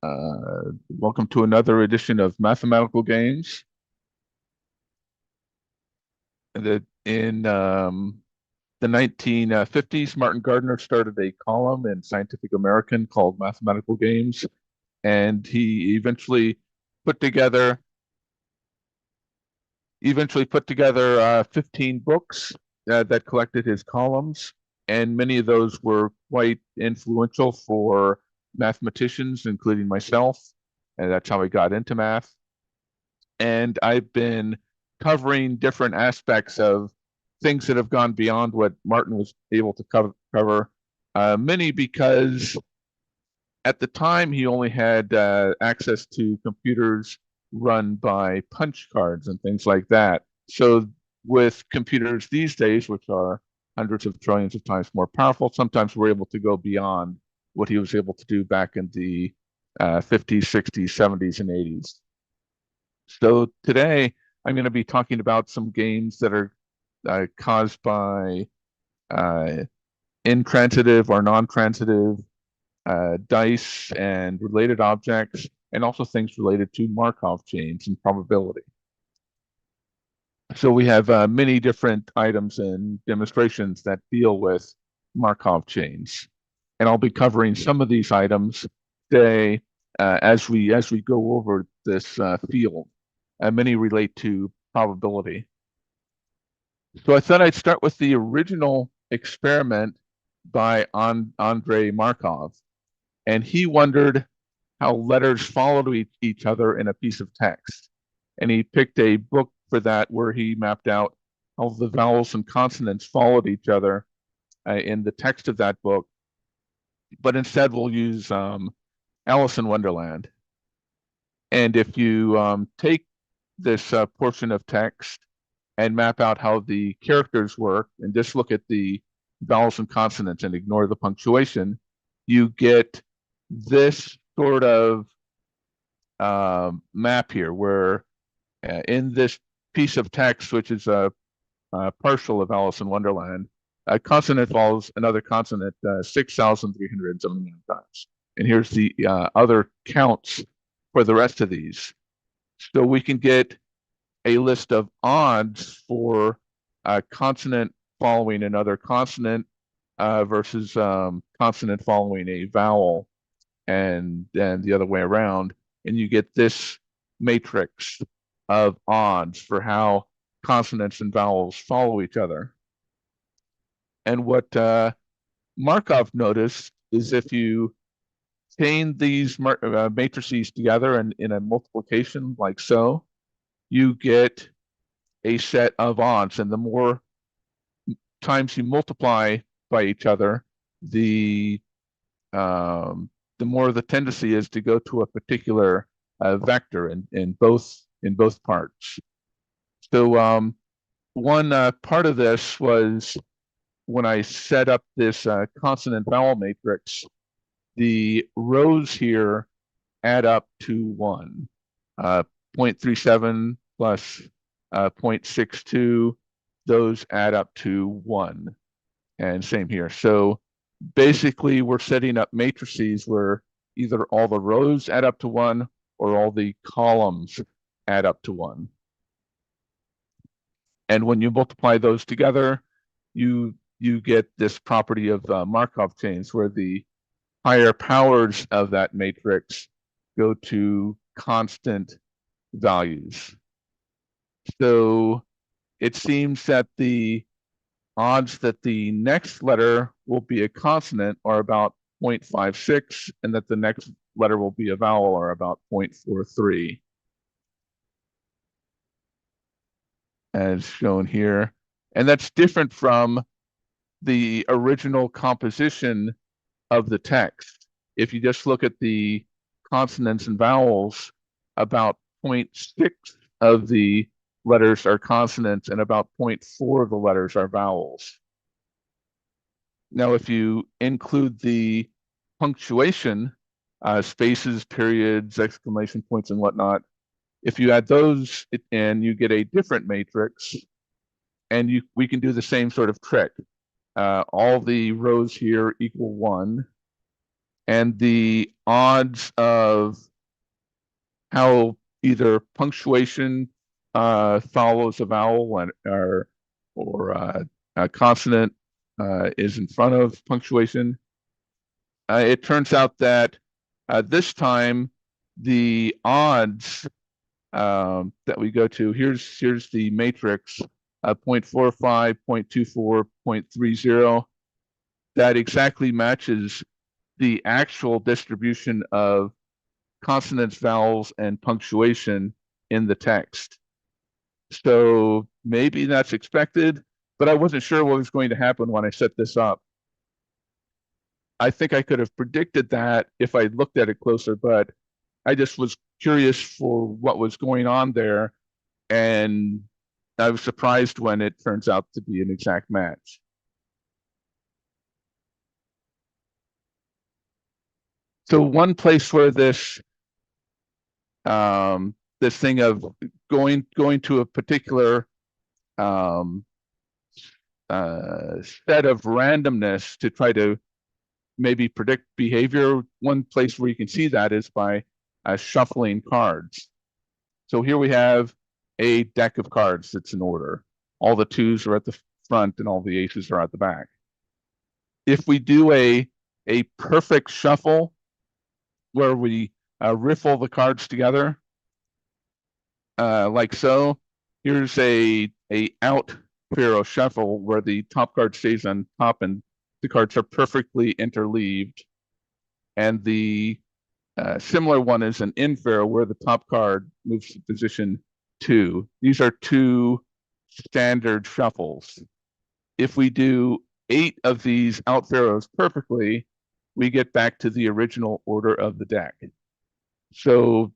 Welcome to another edition of Mathematical Games. In the 1950s, Martin Gardner started a column in Scientific American called Mathematical Games, and he put together eventually put together 15 books that collected his columns, and many of those were quite influential for mathematicians, including myself, and that's how I got into math. And I've been covering different aspects of things that have gone beyond what Martin was able to cover. Many because at the time he only had access to computers run by punch cards and things like that. So with computers these days, which are hundreds of trillions of times more powerful, sometimes we're able to go beyond what he was able to do back in the 50s, 60s, 70s, and 80s. So today I'm going to be talking about some games that are caused by uh, intransitive or non-transitive dice and related objects, and also things related to Markov chains and probability. So we have many different items and demonstrations that deal with Markov chains, and I'll be covering some of these items today as we go over this field. Many relate to probability. So I thought I'd start with the original experiment by Andrei Markov, and he wondered how letters followed each other in a piece of text. And he picked a book for that where he mapped out how the vowels and consonants followed each other in the text of that book. But instead, we'll use Alice in Wonderland. And if you take this portion of text and map out how the characters work and just look at the vowels and consonants and ignore the punctuation, you get this sort of map here where in this piece of text, which is a partial of Alice in Wonderland, a consonant follows another consonant 6,379 times. And here's the other counts for the rest of these. So we can get a list of odds for a consonant following another consonant versus consonant following a vowel, and then the other way around. And you get this matrix of odds for how consonants and vowels follow each other. And what Markov noticed is if you chain these matrices together in a multiplication like so, you get a set of odds. And the more times you multiply by each other, the more the tendency is to go to a particular vector in both parts. So one part of this was when I set up this consonant vowel matrix, the rows here add up to 1. 0.37 plus 0.62, those add up to 1. And same here. So basically, we're setting up matrices where either all the rows add up to 1 or all the columns add up to 1. And when you multiply those together, you get this property of Markov chains where the higher powers of that matrix go to constant values. So it seems that the odds that the next letter will be a consonant are about 0.56, and that the next letter will be a vowel are about 0.43, as shown here. And that's different from the original composition of the text. If you just look at the consonants and vowels, about 0.6 of the letters are consonants and about 0.4 of the letters are vowels. Now, if you include the punctuation, spaces, periods, exclamation points, and whatnot, if you add those in, you get a different matrix, and we can do the same sort of trick. All the rows here equal 1, and the odds of how either punctuation follows a vowel or a consonant is in front of punctuation. It turns out that this time the odds that we go to, here's the matrix, 0.45, 0.24, 0.30. That exactly matches the actual distribution of consonants, vowels, and punctuation in the text. So maybe that's expected, but I wasn't sure what was going to happen when I set this up. I think I could have predicted that if I looked at it closer, but I just was curious for what was going on there, and I was surprised when it turns out to be an exact match. So one place where this this thing of going to a particular set of randomness to try to maybe predict behavior, one place where you can see that is by shuffling cards. So here we have a deck of cards that's in order. All the twos are at the front and all the aces are at the back. If we do a perfect shuffle where we riffle the cards together, like so, here's a out Pharaoh shuffle where the top card stays on top and the cards are perfectly interleaved. And the similar one is an in Pharaoh where the top card moves to position 2. These are two standard shuffles. If we do 8 of these out Pharaohs perfectly, we get back to the original order of the deck. So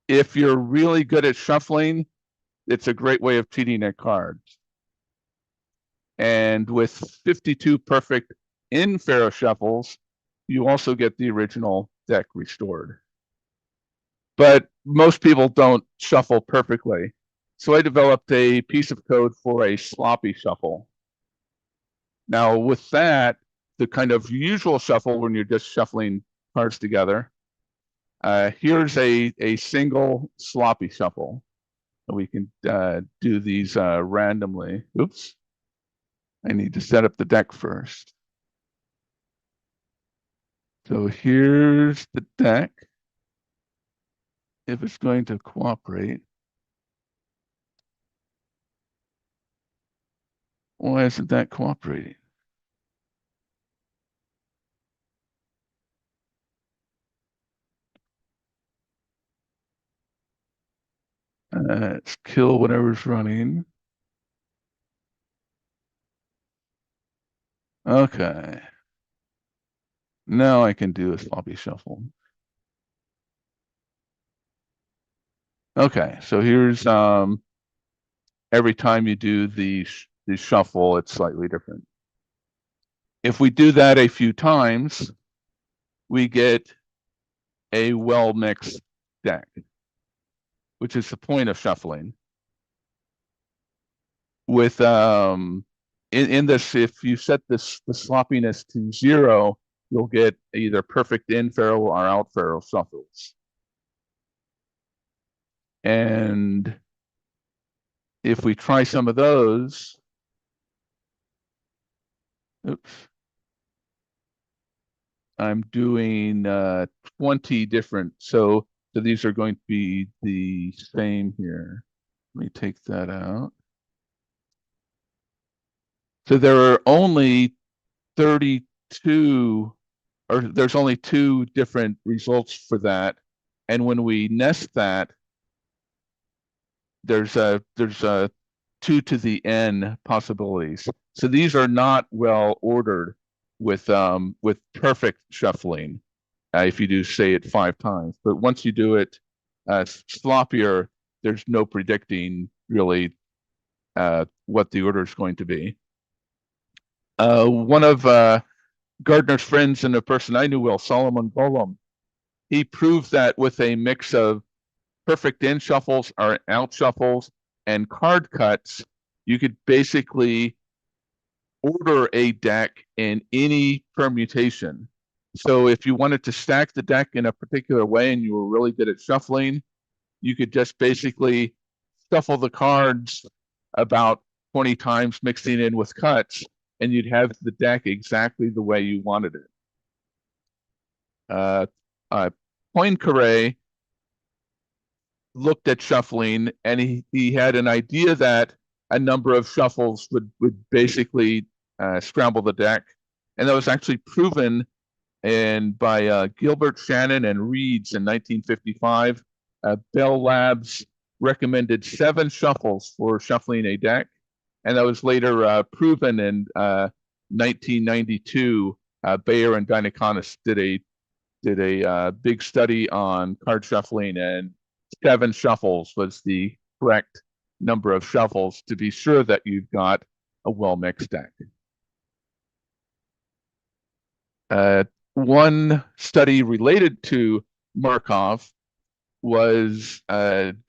if you're really good at shuffling, it's a great way of cheating at cards. And with 52 perfect in Pharaoh shuffles, you also get the original deck restored. But most people don't shuffle perfectly. So I developed a piece of code for a sloppy shuffle. Now with that, the kind of usual shuffle when you're just shuffling cards together, here's a single sloppy shuffle. We can do these randomly. Oops. I need to set up the deck first. So here's the deck. If it's going to cooperate. Why isn't that cooperating? Let's kill whatever's running. Okay. Now I can do a sloppy shuffle. Okay, so here's every time you do the shuffle, it's slightly different. If we do that a few times, we get a well-mixed deck, which is the point of shuffling. With in this, if you set the sloppiness to 0, you'll get either perfect in Pharaoh or out Pharaoh shuffles. And if we try some of those, oops, I'm doing 20 different. So these are going to be the same here. Let me take that out. So there are only 32, or there's only 2 different results for that. And when we nest that, there's a 2 to the n possibilities. So these are not well ordered with perfect shuffling. If you do say it 5 times, but once you do it sloppier, there's no predicting really what the order is going to be. One of Gardner's friends and a person I knew well, Solomon Golem, he proved that with a mix of perfect in shuffles or out shuffles and card cuts, you could basically order a deck in any permutation. So if you wanted to stack the deck in a particular way and you were really good at shuffling, you could just basically shuffle the cards about 20 times, mixing in with cuts, and you'd have the deck exactly the way you wanted it. Poincaré looked at shuffling, and he had an idea that a number of shuffles would basically scramble the deck, and that was actually proven by Gilbert, Shannon, and Reeds in 1955. Bell Labs recommended 7 shuffles for shuffling a deck, and that was later proven in 1992. Bayer and Dynikonis did a big study on card shuffling, and 7 shuffles was the correct number of shuffles to be sure that you've got a well-mixed deck. One study related to Markov was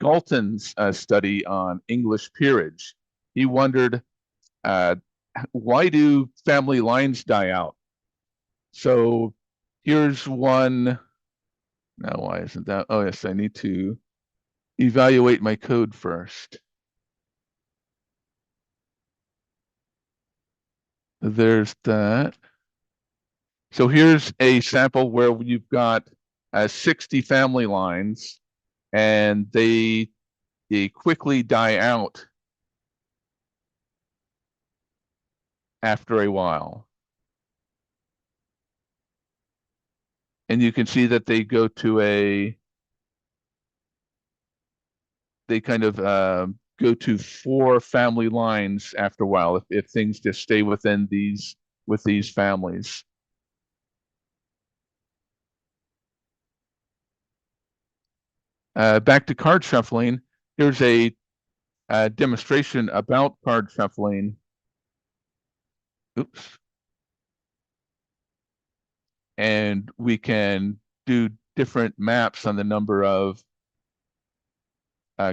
Galton's study on English peerage. He wondered, why do family lines die out? So here's one. Now, why isn't that? Oh, yes, I need to evaluate my code first. There's that. So here's a sample where you've got 60 family lines, and they quickly die out after a while. And you can see that they go to they kind of go to 4 family lines after a while if things just stay within these families. Back to card shuffling. Here's a demonstration about card shuffling. Oops. And we can do different maps on the number of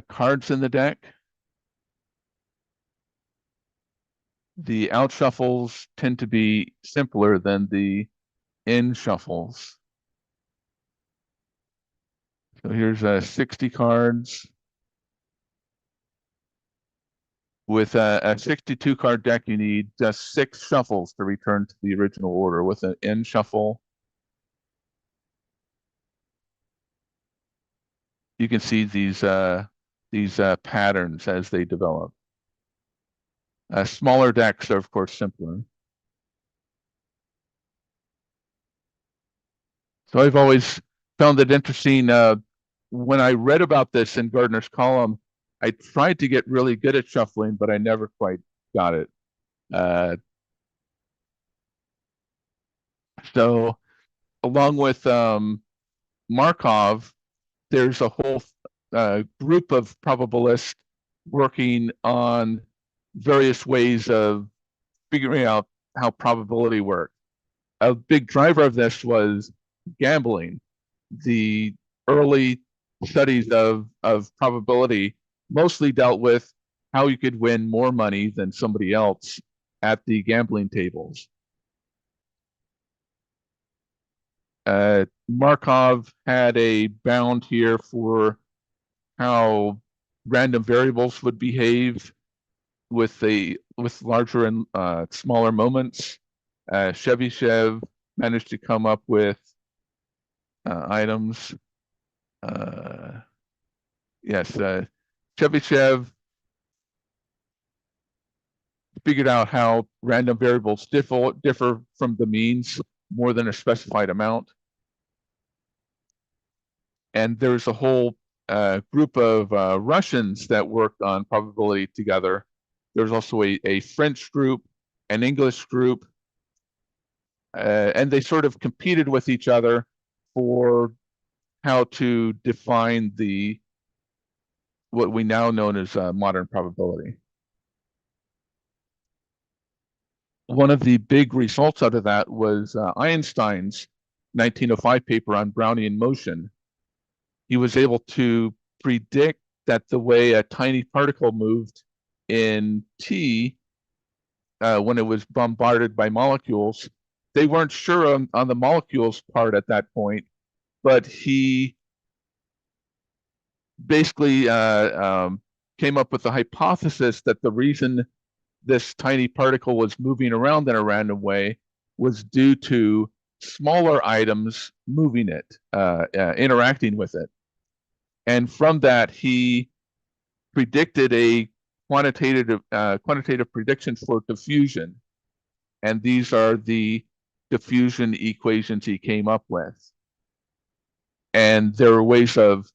cards in the deck. The out shuffles tend to be simpler than the in shuffles. So here's 60 cards. With a 62 card deck, you need just 6 shuffles to return to the original order. With an in shuffle, you can see these patterns as they develop. Smaller decks are, of course, simpler. So I've always found it interesting. When I read about this in Gardner's column, I tried to get really good at shuffling, but I never quite got it. So along with Markov, there's a whole group of probabilists working on various ways of figuring out how probability works. A big driver of this was gambling. The early studies of probability mostly dealt with how you could win more money than somebody else at the gambling tables. Markov had a bound here for how random variables would behave with larger and smaller moments. Chebyshev managed to come up with items. Yes, Chebyshev figured out how random variables differ from the means more than a specified amount. And there's a whole group of Russians that worked on probability together. There's also a French group, an English group, and they sort of competed with each other for how to define what we now know as modern probability. One of the big results out of that was Einstein's 1905 paper on Brownian motion. He was able to predict that the way a tiny particle moved in T when it was bombarded by molecules, they weren't sure on the molecules part at that point, but he basically came up with the hypothesis that the reason this tiny particle was moving around in a random way was due to smaller items moving it, interacting with it. And from that, he predicted a quantitative predictions for diffusion. And these are the diffusion equations he came up with. And there are ways of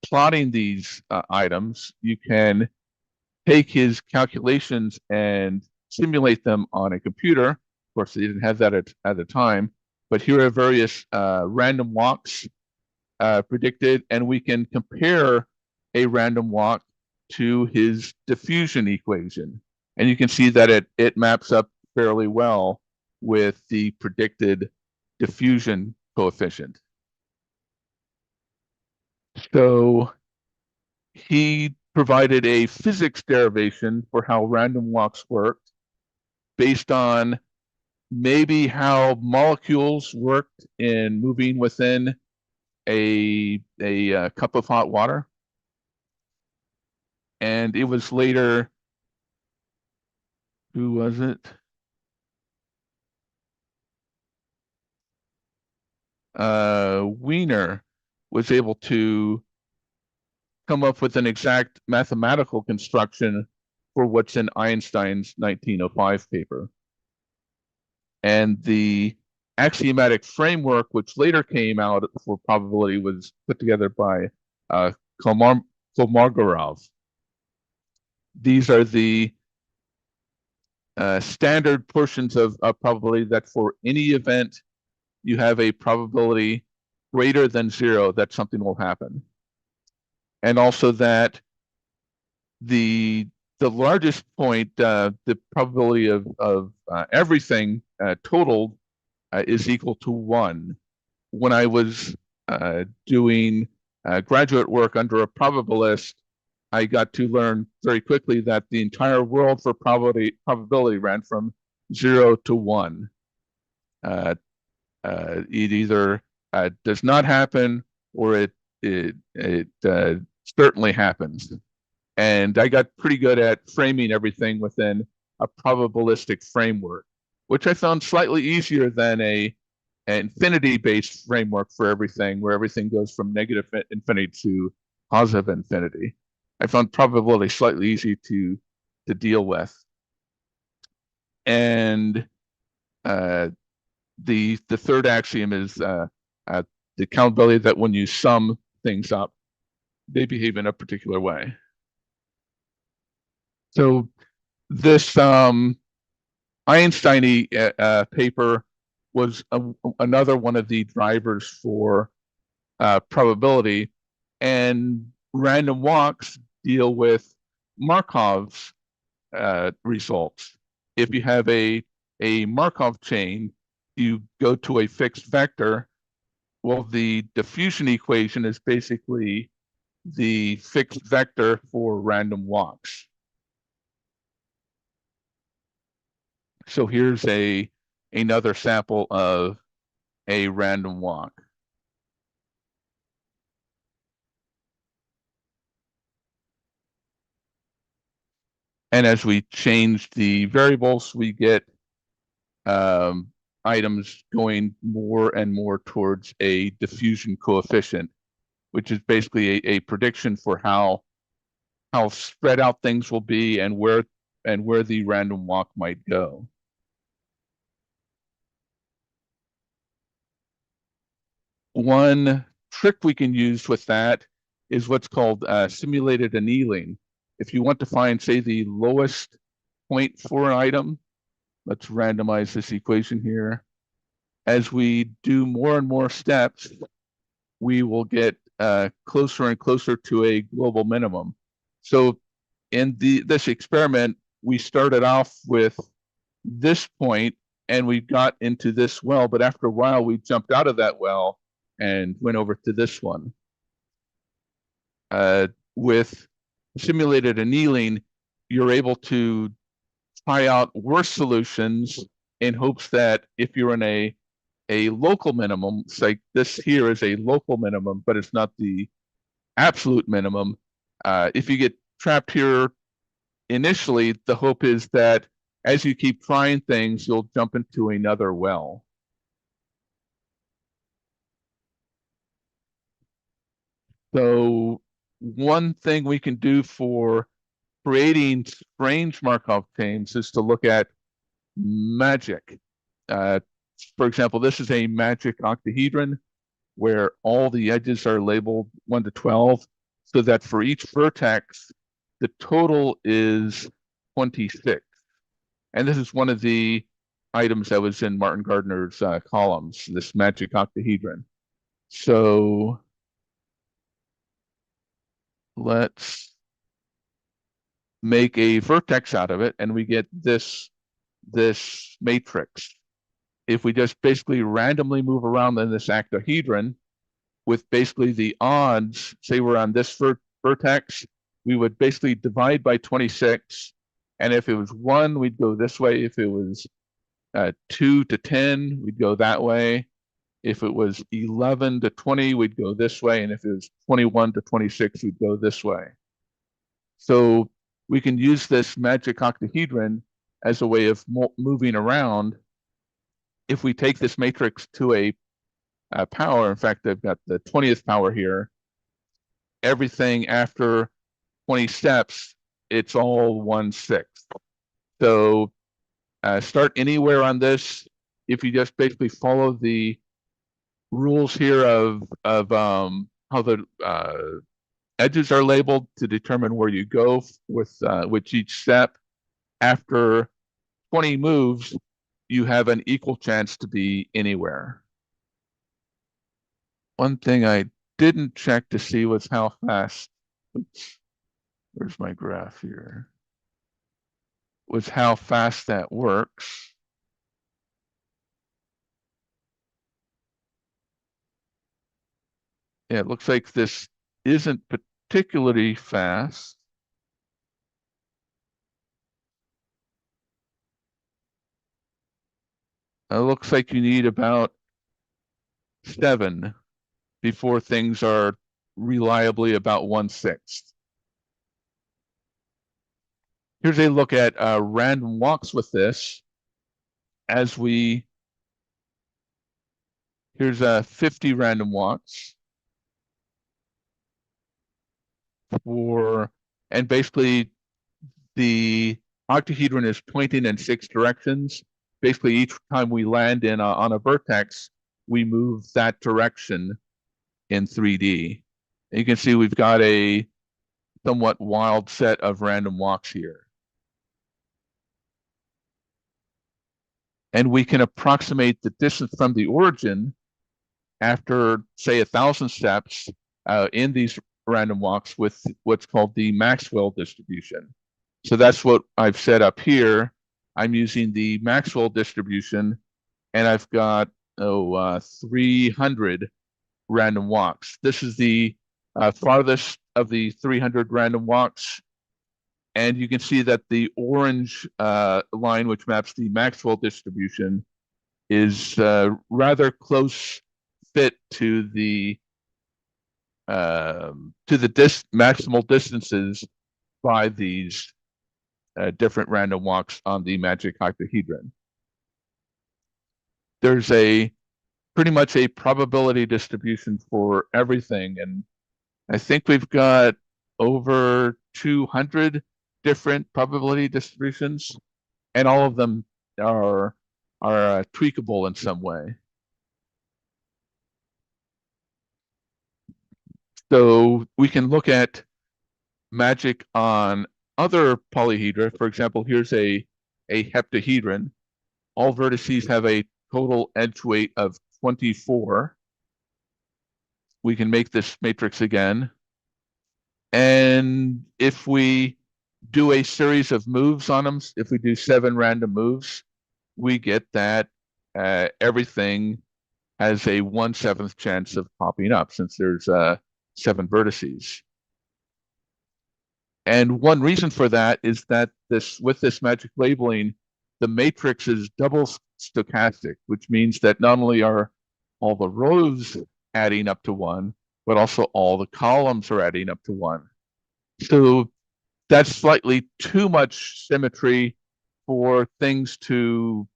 plotting these items. You can take his calculations and simulate them on a computer. Of course, they didn't have that at the time, but here are various random walks predicted, and we can compare a random walk to his diffusion equation. And you can see that it maps up fairly well with the predicted diffusion coefficient. So he provided a physics derivation for how random walks worked based on maybe how molecules worked in moving within a cup of hot water. And it was later, who was it? Wiener was able to come up with an exact mathematical construction for what's in Einstein's 1905 paper. And the axiomatic framework, which later came out for probability, was put together by Kolmogorov. These are the standard portions of probability that for any event, you have a probability greater than 0 that something will happen. And also that the largest point, the probability of everything totaled is equal to 1. When I was doing graduate work under a probabilist, I got to learn very quickly that the entire world for probability ran from 0 to 1. It either does not happen or it certainly happens. And I got pretty good at framing everything within a probabilistic framework, which I found slightly easier than an infinity-based framework for everything, where everything goes from negative infinity to positive infinity. I found probability slightly easy to deal with. And the third axiom is the accountability that when you sum things up, they behave in a particular way. So this Einstein paper was another one of the drivers for probability, and random walks deal with Markov's results. If you have a Markov chain, you go to a fixed vector. Well, the diffusion equation is basically the fixed vector for random walks. So here's another sample of a random walk. And as we change the variables, we get items going more and more towards a diffusion coefficient, which is basically a prediction for how spread out things will be and where the random walk might go. One trick we can use with that is what's called simulated annealing. If you want to find, say, the lowest point for an item, let's randomize this equation here. As we do more and more steps, we will get closer and closer to a global minimum. So in this experiment, we started off with this point and we got into this well, but after a while we jumped out of that well and went over to this one. With simulated annealing, you're able to try out worse solutions in hopes that if you're in a local minimum, say this here is a local minimum, but it's not the absolute minimum. If you get trapped here initially, the hope is that as you keep trying things, you'll jump into another well. So one thing we can do for creating strange Markov chains is to look at magic. For example, this is a magic octahedron where all the edges are labeled 1 to 12, so that for each vertex, the total is 26. And this is one of the items that was in Martin Gardner's columns, this magic octahedron. So let's make a vertex out of it, and we get this matrix. If we just basically randomly move around in this octahedron with basically the odds, say we're on this vertex, we would basically divide by 26. And if it was 1, we'd go this way. If it was 2 to 10, we'd go that way. If it was 11 to 20, we'd go this way. And if it was 21 to 26, we'd go this way. So we can use this magic octahedron as a way of moving around. If we take this matrix to a power, in fact, I've got the 20th power here, everything after 20 steps, it's all 1/6. So start anywhere on this. If you just basically follow the rules here of how the edges are labeled to determine where you go with each step, after 20 moves, you have an equal chance to be anywhere. One thing I didn't check to see was how fast, oops, where's my graph here? Was how fast that works. Yeah, it looks like this isn't particularly fast. It looks like you need about 7 before things are reliably about 1/6. Here's a look at random walks with this. Here's 50 random walks and basically the octahedron is pointing in 6 directions. Basically, each time we land on a vertex, we move that direction in 3D. And you can see we've got a somewhat wild set of random walks here. And we can approximate the distance from the origin after, say, 1,000 steps in these random walks with what's called the Maxwell distribution. So that's what I've set up here. I'm using the Maxwell distribution, and I've got 300 random walks. This is the farthest of the 300 random walks. And you can see that the orange line, which maps the Maxwell distribution, is rather close fit to the maximal distances by these different random walks on the magic octahedron. There's pretty much a probability distribution for everything, and I think we've got over 200 different probability distributions, and all of them are tweakable in some way. So we can look at magic on other polyhedra. For example, here's a heptahedron. All vertices have a total edge weight of 24. We can make this matrix again. And if we do a series of moves on them, if we do 7 random moves, we get that everything has a 1/7 chance of popping up since there's 7 vertices. And one reason for that is that with this magic labeling, the matrix is double stochastic, which means that not only are all the rows adding up to 1, but also all the columns are adding up to 1. So that's slightly too much symmetry for things to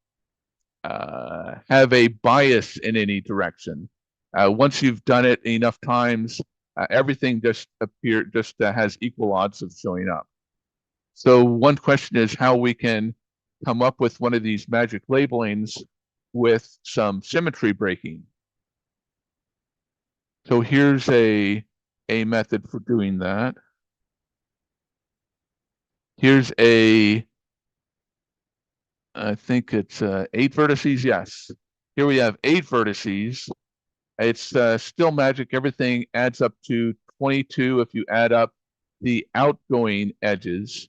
have a bias in any direction. Once you've done it enough times, everything just has equal odds of showing up. So one question is how we can come up with one of these magic labelings with some symmetry breaking. So here's a method for doing that. Here's I think it's 8 vertices, yes. Here we have 8 vertices. It's still magic. Everything adds up to 22 if you add up the outgoing edges.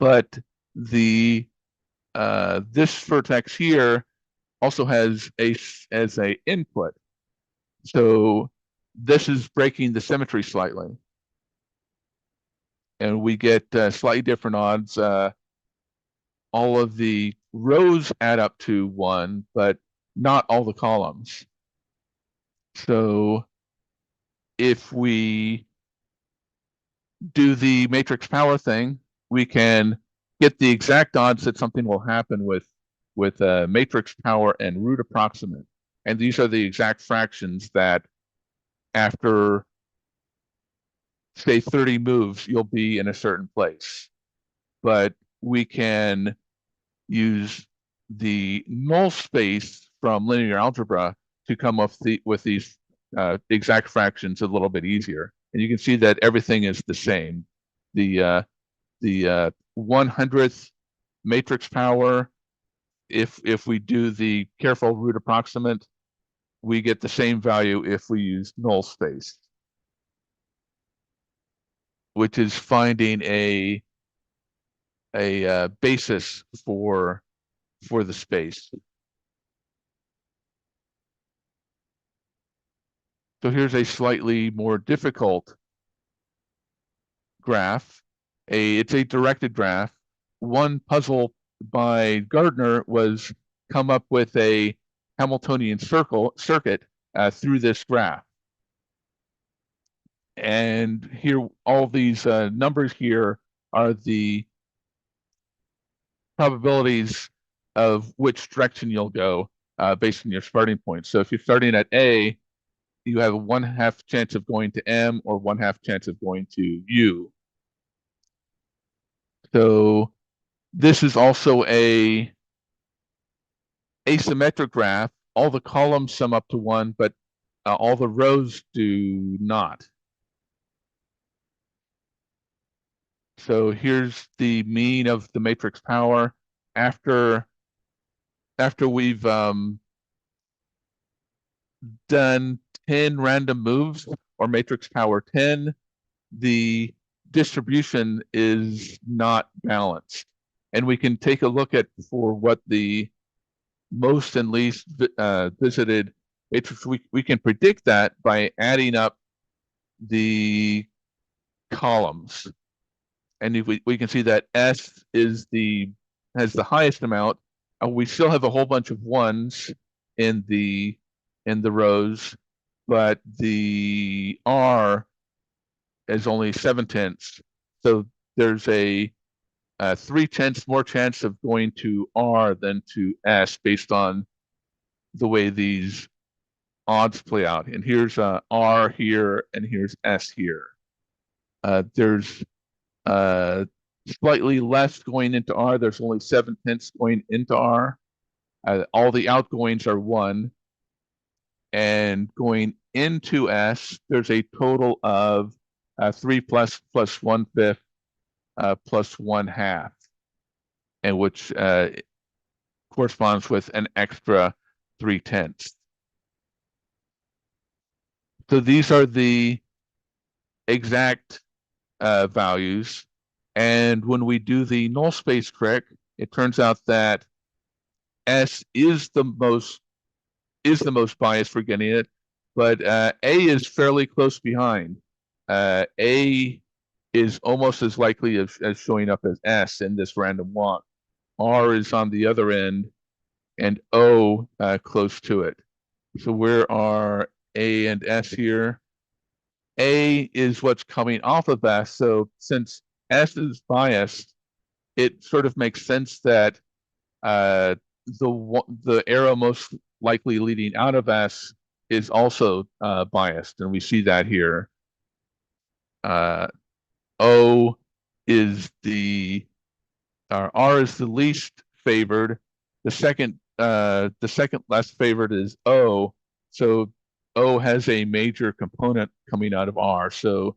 But the this vertex here also has as a input. So this is breaking the symmetry slightly. And we get slightly different odds. All of the rows add up to 1, but not all the columns. So if we do the matrix power thing, we can get the exact odds that something will happen with matrix power and root approximate. And these are the exact fractions that after, say, 30 moves, you'll be in a certain place. But we can use the null space from linear algebra to come up with these exact fractions a little bit easier. And you can see that everything is the same. The 100th matrix power, if we do the careful root approximate, we get the same value if we use null space, which is finding a basis for the space. So here's a slightly more difficult graph. It's a directed graph. One puzzle by Gardner was come up with a Hamiltonian circuit through this graph. And here, all these numbers here are the probabilities of which direction you'll go based on your starting point. So if you're starting at A, you have a 1/2 chance of going to M or 1/2 chance of going to U. So this is also a asymmetric graph. All the columns sum up to 1, but all the rows do not. So here's the mean of the matrix power after we've done 10 random moves, or matrix power 10, the distribution is not balanced. And we can take a look at for what the most and least visited matrix, we can predict that by adding up the columns. And if we can see that S has the highest amount. We still have a whole bunch of 1s in the rows, but the R is only 7/10. So there's a 3/10 more chance of going to R than to S based on the way these odds play out. And here's R here, and here's S here. There's slightly less going into R. There's only 7/10 going into R. All the outgoings are 1. And going into S, there's a total of 3 plus 1/5 plus 1/2, and which corresponds with an extra 3/10. So these are the exact values. And when we do the null space trick, it turns out that S is the most biased for getting it, but A is fairly close behind. A is almost as likely as showing up as S in this random walk, R is on the other end, and O close to it. So where are A and S here? A is what's coming off of S. So since S is biased, it sort of makes sense that the arrow most likely leading out of S is also biased, and we see that here. O is R is the least favored. The second less favored is O. So O has a major component coming out of R. So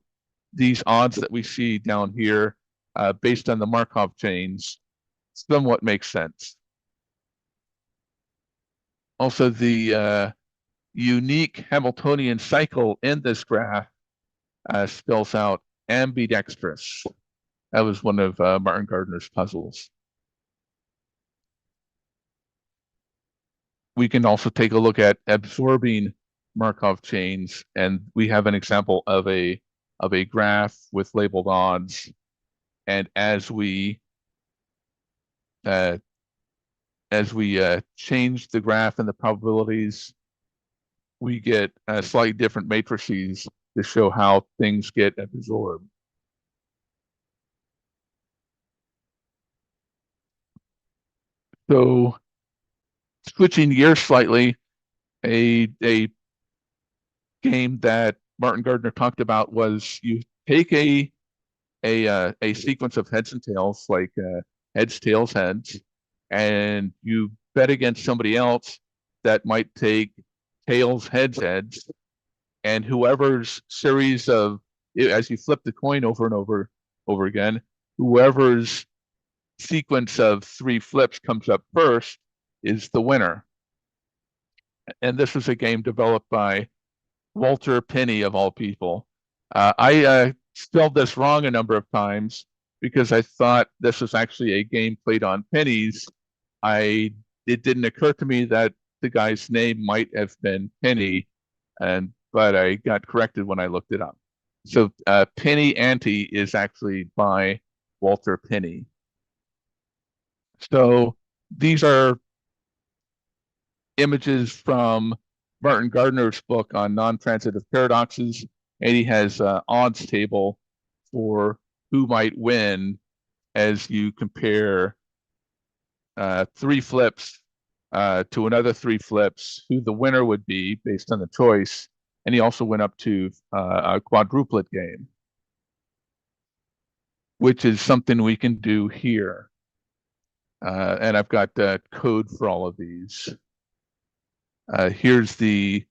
these odds that we see down here, based on the Markov chains, somewhat makes sense. Also, the unique Hamiltonian cycle in this graph spells out ambidextrous. That was one of Martin Gardner's puzzles. We can also take a look at absorbing Markov chains, and we have an example of a graph with labeled odds. And as we change the graph and the probabilities, we get slightly different matrices to show how things get absorbed. So switching gears slightly, a game that Martin Gardner talked about was you take a sequence of heads and tails, like heads, tails, heads, and you bet against somebody else that might take tails, heads, heads, and whoever's series of, as you flip the coin over and over again, whoever's sequence of 3 flips comes up first is the winner. And this was a game developed by Walter Penney, of all people. I spelled this wrong a number of times because I thought this was actually a game played on pennies. It didn't occur to me that the guy's name might have been Penney, but I got corrected when I looked it up. So Penney Ante is actually by Walter Penney. So these are images from Martin Gardner's book on non-transitive paradoxes, and he has an odds table for who might win as you compare 3 flips to another 3 flips, who the winner would be based on the choice. And he also went up to a quadruplet game, which is something we can do here. And I've got code for all of these. Here's the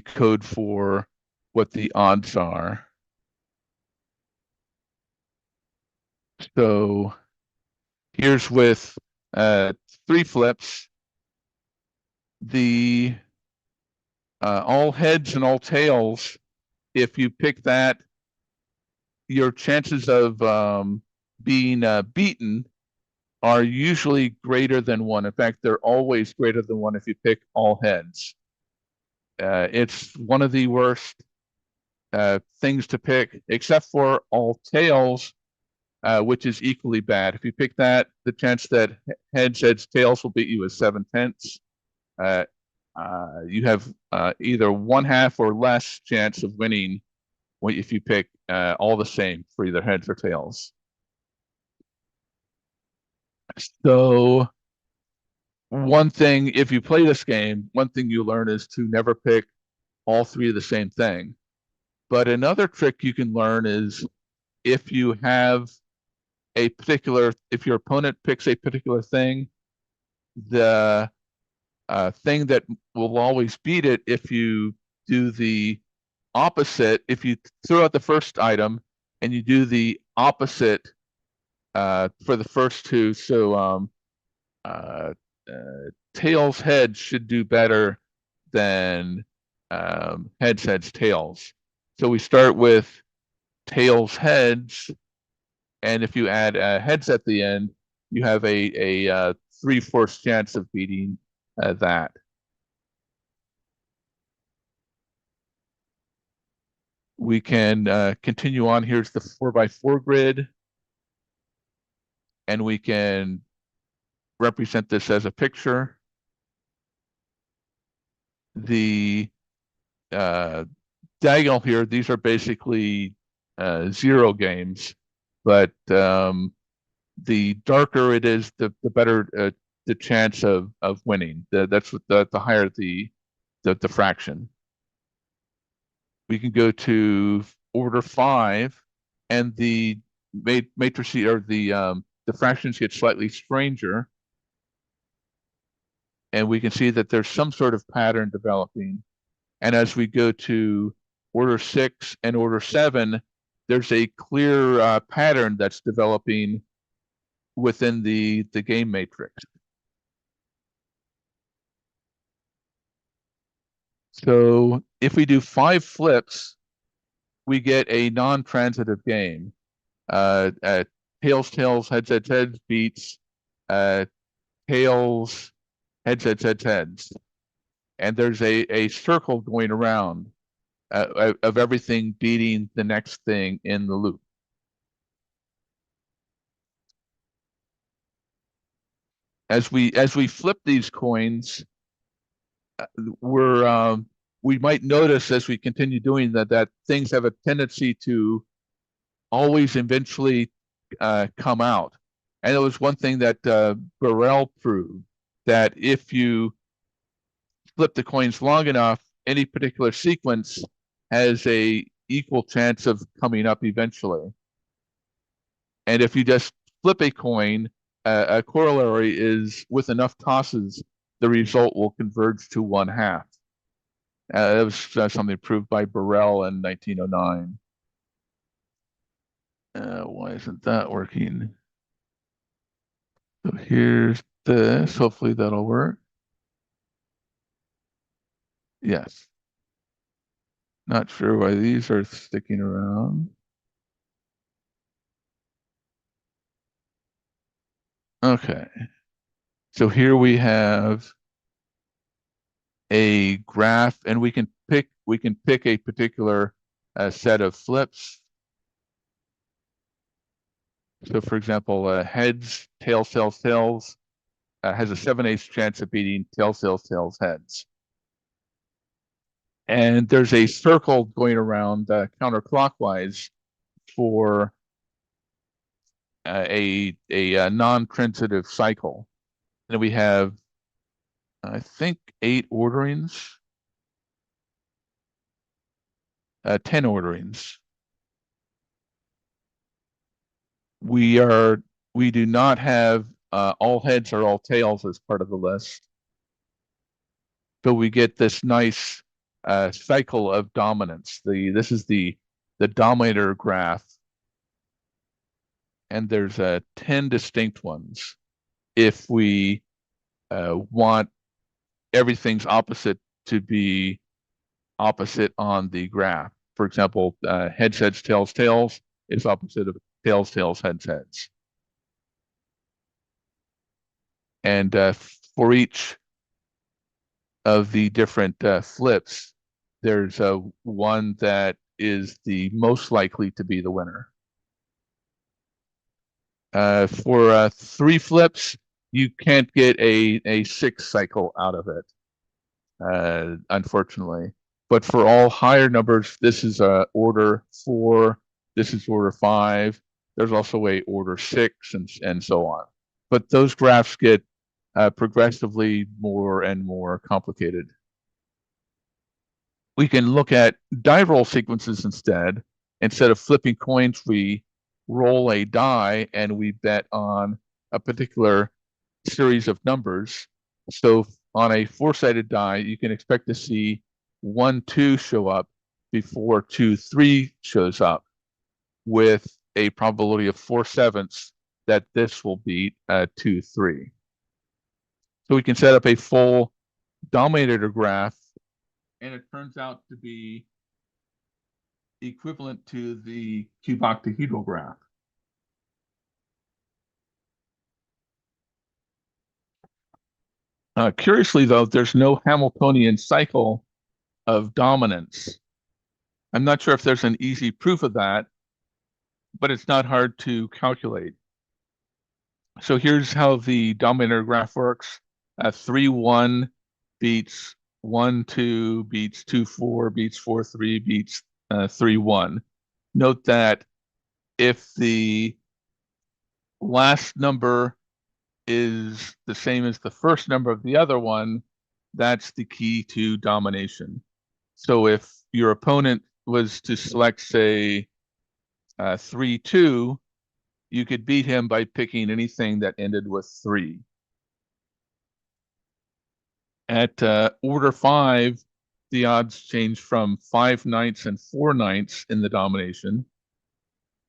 code for what the odds are. So here's with 3 flips. The all heads and all tails, if you pick that, your chances of being beaten are usually greater than 1. In fact, they're always greater than 1 if you pick all heads. It's one of the worst things to pick, except for all tails, which is equally bad. If you pick that, the chance that heads, tails will beat you is 7/10. You have either 1/2 or less chance of winning if you pick all the same for either heads or tails. So one thing, if you play this game, one thing you learn is to never pick all 3 of the same thing. But another trick you can learn is if you have if your opponent picks a particular thing, the thing that will always beat it, if you do the opposite, if you throw out the first item and you do the opposite for the first 2, so tails, heads should do better than heads, tails. So we start with tails, heads, and if you add heads at the end, you have a 3/4 chance of beating that. We can continue on. Here's the 4x4 grid. and we can represent this as a picture. The diagonal here, these are basically zero games, but the darker it is, the better the chance of winning. That's what the higher the fraction. We can go to order 5, and the matrix or the fractions get slightly stranger, and we can see that there's some sort of pattern developing. And as we go to order 6 and order 7, there's a clear pattern that's developing within the game matrix. So if we do 5 flips, we get a non-transitive game. Tails, tails, heads, heads, heads, beats, tails, heads, heads, heads, heads. And there's a circle going around of everything beating the next thing in the loop. As we flip these coins, we might notice as we continue doing that things have a tendency to always eventually come out. And it was one thing that Bertrand proved, that if you flip the coins long enough, any particular sequence has a equal chance of coming up eventually. And if you just flip a coin, a corollary is with enough tosses, the result will converge to 1/2. That was something proved by Burrell in 1909. Why isn't that working? So here's this. Hopefully that'll work. Yes. Not sure why these are sticking around. Okay. So here we have a graph, and we can pick a particular set of flips. So for example, heads, tails, tails, tails has a 7/8 chance of beating tails, tails, tails, heads. And there's a circle going around counterclockwise for a non-transitive cycle. And we have, I think, 8 orderings, 10 orderings. We do not have all heads or all tails as part of the list, but we get this nice cycle of dominance. This is the dominator graph, and there's 10 distinct ones. If we want everything's opposite to be opposite on the graph, for example, heads, heads, tails, tails is opposite of tails, tails, heads, heads. And for each of the different flips, there's one that is the most likely to be the winner. For 3 flips, you can't get a 6 cycle out of it, unfortunately. But for all higher numbers, this is order 4, this is order 5, there's also a order 6, and so on. But those graphs get progressively more and more complicated. We can look at die roll sequences instead. Instead of flipping coins, we roll a die and we bet on a particular series of numbers. So on a 4-sided die, you can expect to see 1, 2 show up before 2, 3 shows up, with a probability of 4/7 that this will beat 2, 3. So we can set up a full dominator graph, and it turns out to be equivalent to the cuboctahedral graph. Curiously, though, there's no Hamiltonian cycle of dominance. I'm not sure if there's an easy proof of that, but it's not hard to calculate. So here's how the dominator graph works. 3-1 beats 1-2 beats 2-4 beats 4-3 beats 3-1. Note that if the last number is the same as the first number of the other one, that's the key to domination. So if your opponent was to select, say, 3-2, you could beat him by picking anything that ended with 3. At order 5, the odds change from 5 knights and 4 knights in the domination,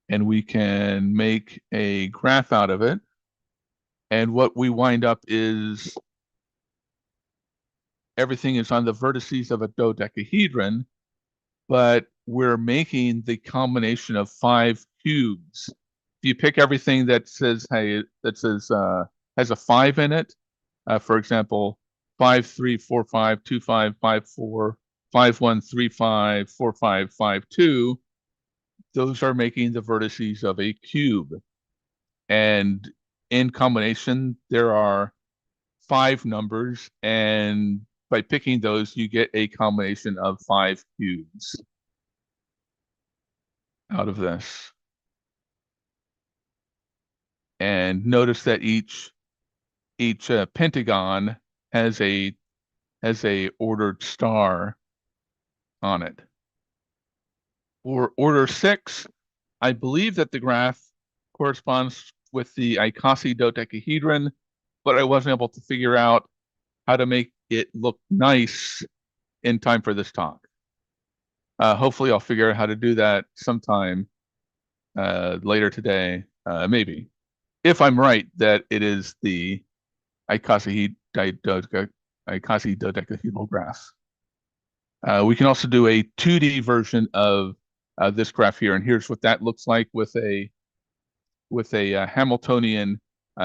and we can make a graph out of it. And what we wind up is everything is on the vertices of a dodecahedron, but we're making the combination of 5 cubes. If you pick everything that says, hey, that says has a 5 in it, for example, 5, 3, 4, 5, 2, 5, 5, 4, 5, 1, 3, 5, 4, 5, 5, 2, those are making the vertices of a cube. And in combination, there are 5 numbers, and by picking those, you get a combination of 5 cubes out of this. And notice that each pentagon has a ordered star on it. For order 6, I believe that the graph corresponds with the Ikasi dodecahedron, but I wasn't able to figure out how to make it look nice in time for this talk. Hopefully I'll figure out how to do that sometime later today, maybe. If I'm right that it is the Ikasi dodecahedral graph. We can also do a 2D version of this graph here, and here's what that looks like with a Hamiltonian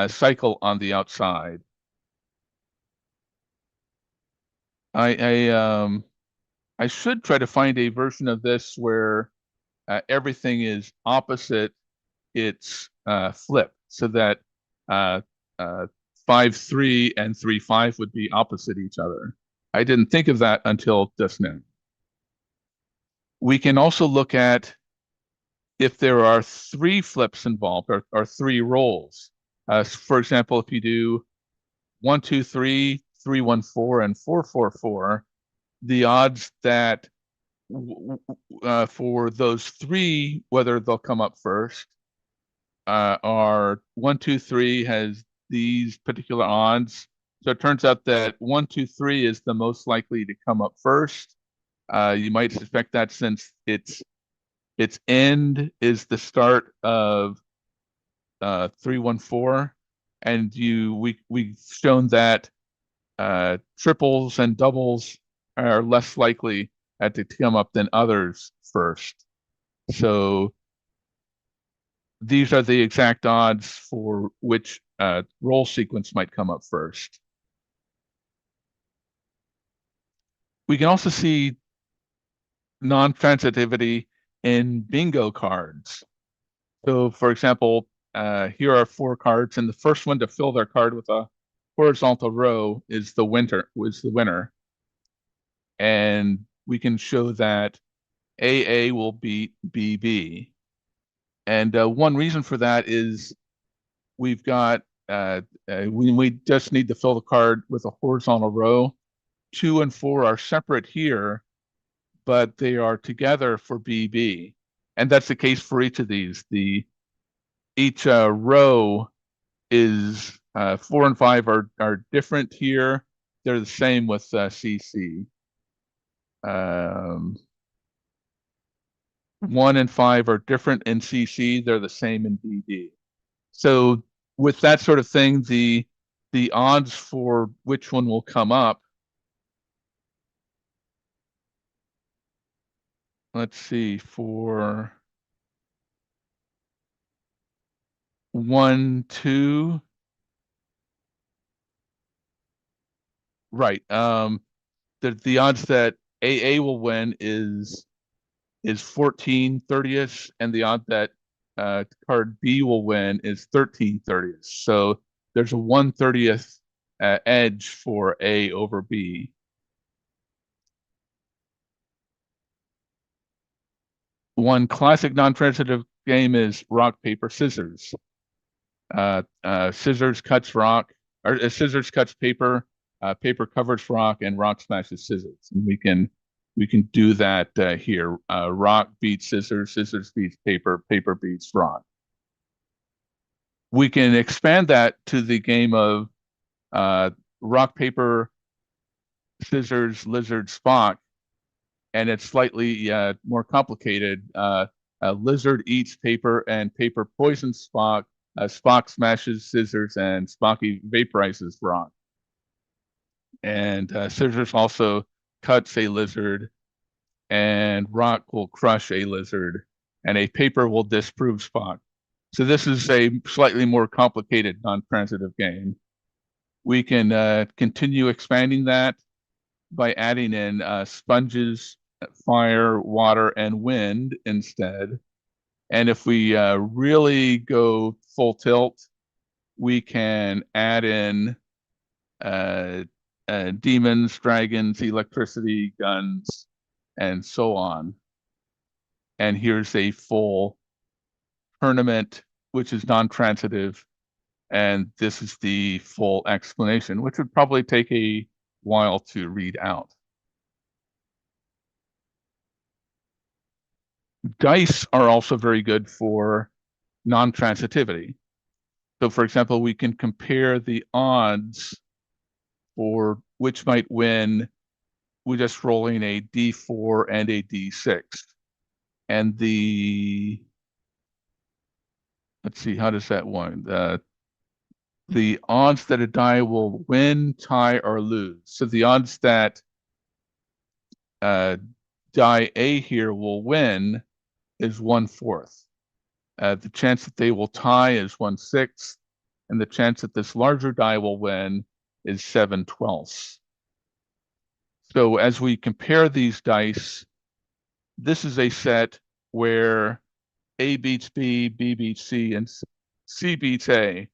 cycle on the outside. I should try to find a version of this where everything is opposite its flip, so that 5-3 and 3-5 would be opposite each other. I didn't think of that until just now. We can also look at if there are 3 flips involved, or 3 rolls. For example, if you do 1, 2, 3, 3, 1, 4, and 4, 4, 4, the odds that for those 3, whether they'll come up first, are 1, 2, 3 has these particular odds. So it turns out that 1, 2, 3 is the most likely to come up first. You might suspect that since its end is the start of 3, 1, 4, and we've shown that triples and doubles are less likely to come up than others first. So these are the exact odds for which roll sequence might come up first. We can also see non-transitivity in bingo cards. So, for example, here are 4 cards, and the first one to fill their card with a horizontal row is the winner. And we can show that AA will beat BB. And one reason for that is we've got we just need to fill the card with a horizontal row. 2 and 4 are separate here, but they are together for BB. And that's the case for each of these. Each row is 4 and 5 are different here. They're the same with CC. 1 and 5 are different in CC. They're the same in BD. So with that sort of thing, the odds for which one will come up, let's see, for 1, 2, right. The odds that AA will win is 14/30, and the odd that card B will win is 13/30. So there's a 1/30th edge for A over B. One classic non-transitive game is rock, paper, scissors. Scissors cuts rock, or scissors cuts paper, paper covers rock, and rock smashes scissors. And we can do that here. Rock beats scissors, scissors beats paper, paper beats rock. We can expand that to the game of rock, paper, scissors, lizard, Spock, and it's slightly more complicated. Lizard eats paper, and paper poisons Spock. Spock smashes scissors, and Spocky vaporizes rock. And scissors also cuts a lizard, and rock will crush a lizard, and a paper will disprove Spock. So this is a slightly more complicated non-transitive game. We can continue expanding that by adding in sponges, fire, water, and wind instead. And if we really go full tilt, we can add in demons, dragons, electricity, guns, and so on. And here's a full tournament, which is non-transitive. And this is the full explanation, which would probably take a while to read out. Dice are also very good for non-transitivity. So for example, we can compare the odds for which might win with just rolling a d4 and a d6. And let's see, how does that one? The odds that a die will win, tie, or lose. So the odds that die A here will win is 1/4. The chance that they will tie is 1/6, and the chance that this larger die will win is 7/12. So as we compare these dice, this is a set where A beats B, B beats C, and C beats A,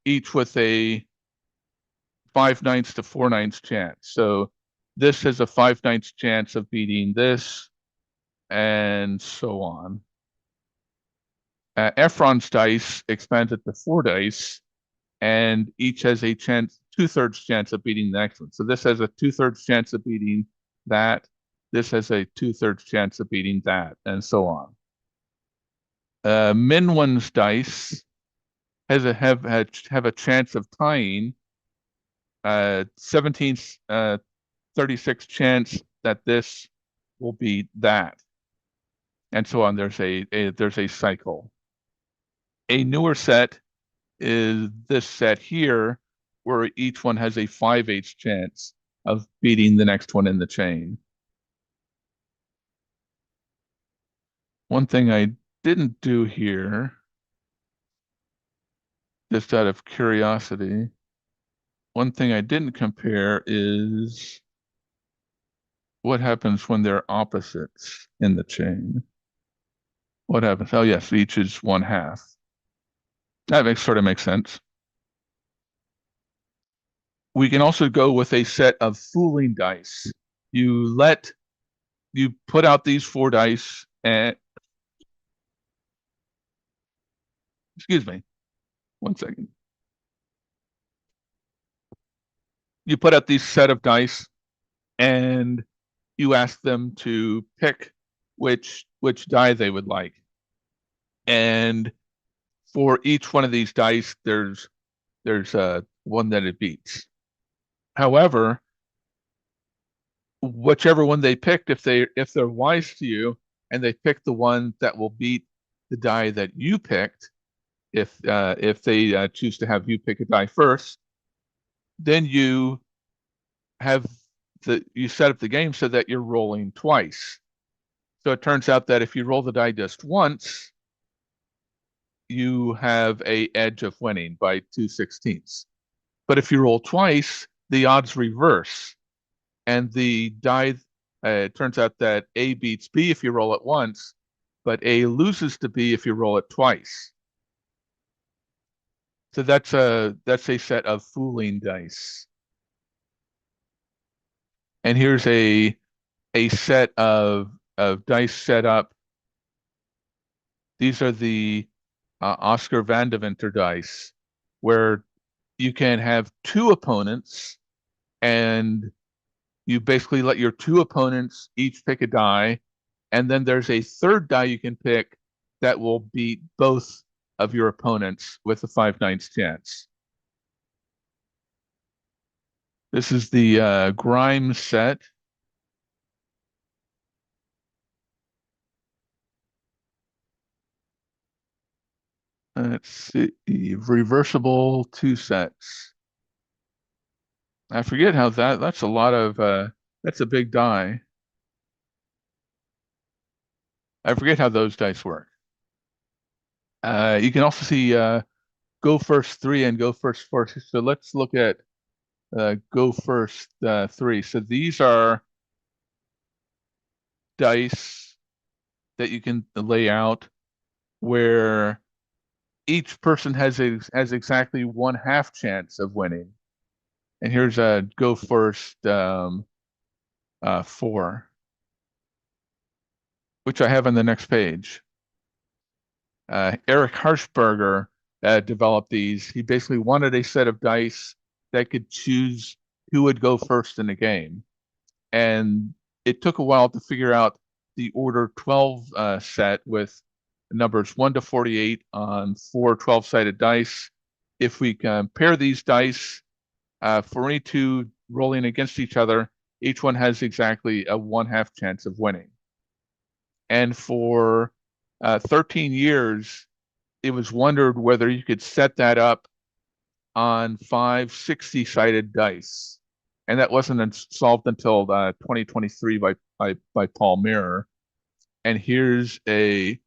each with a 5/9 to 4/9 chance. So this has a 5/9 chance of beating this, and so on. Efron's dice expanded to 4 dice, and each has a chance, 2/3 chance of beating the next one. So this has a 2/3 chance of beating that. This has a 2/3 chance of beating that, and so on. Minwan's dice have a chance of tying. 17/36 chance that this will beat that, and so on. There's a cycle. A newer set is this set here, where each one has a 5/8 chance of beating the next one in the chain. One thing I didn't do here, just out of curiosity, one thing I didn't compare is what happens when they're opposites in the chain. What happens? Oh yes, each is 1/2. That sort of makes sense. We can also go with a set of fooling dice. You put out these 4 dice, and excuse me, 1 second. You put out these set of dice, and you ask them to pick which die they would like. And for each one of these dice, there's one that it beats. However, whichever one they picked, if they're wise to you and they pick the one that will beat the die that you picked, if they choose to have you pick a die first, then you set up the game so that you're rolling twice. So it turns out that if you roll the die just once, you have a edge of winning by 2/16. But if you roll twice, the odds reverse, and the die, it turns out that A beats B if you roll it once, but A loses to B if you roll it twice. So that's a set of fooling dice. And here's a set of dice set up. These are the Oscar Van Deventer dice, where you can have two opponents, and you basically let your two opponents each pick a die, and then there's a third die you can pick that will beat both of your opponents with a 5/9 chance. This is the Grimes set. Let's see, reversible 2 sets. I forget how that's a lot of, that's a big die. I forget how those dice work. You can also see go first 3 and go first 4. So let's look at go first 3. So these are dice that you can lay out where each person has exactly 1/2 chance of winning. And here's a go first 4, which I have on the next page. Eric Harshberger developed these. He basically wanted a set of dice that could choose who would go first in a game. And it took a while to figure out the order 12 set with numbers 1 to 48 on 4 12-sided dice. If we compare these dice for any two rolling against each other, each one has exactly a 1/2 chance of winning. And for 13 years, it was wondered whether you could set that up on 5 60-sided dice. And that wasn't solved until 2023 by Paul Mirror. And here's a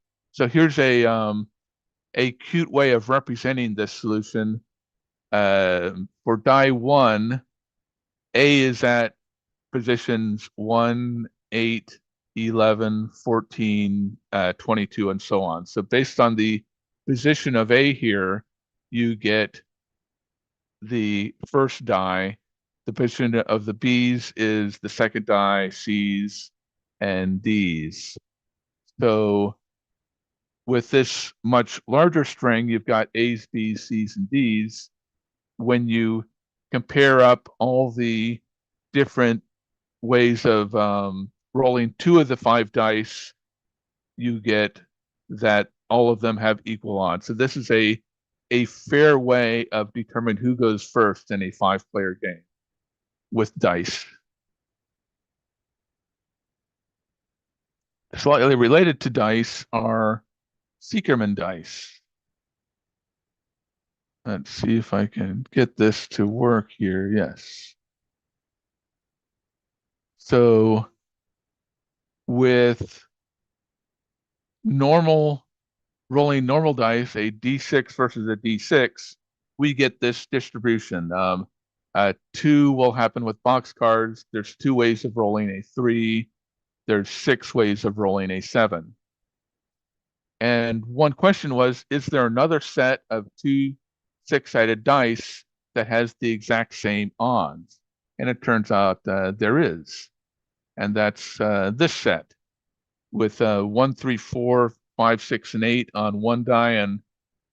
cute way of representing this solution. For die 1, A is at positions 1, 8, 11, 14, 22, and so on. So based on the position of A here, you get the first die. The position of the B's is the second die, C's and D's. So with this much larger string, you've got A's, B's, C's, and D's. When you compare up all the different ways of rolling 2 of the 5 dice, you get that all of them have equal odds. So this is a fair way of determining who goes first in a 5-player game with dice. Slightly related to dice are Sicherman dice. Let's see if I can get this to work here. Yes. So with rolling normal dice, a d6 versus a d6, we get this distribution. 2 will happen with boxcars. There's 2 ways of rolling a 3. There's 6 ways of rolling a 7. And one question was, is there another set of 2 6-sided dice that has the exact same odds? And it turns out there is. And that's this set with 1, 3, 4, 5, 6, and 8 on one die and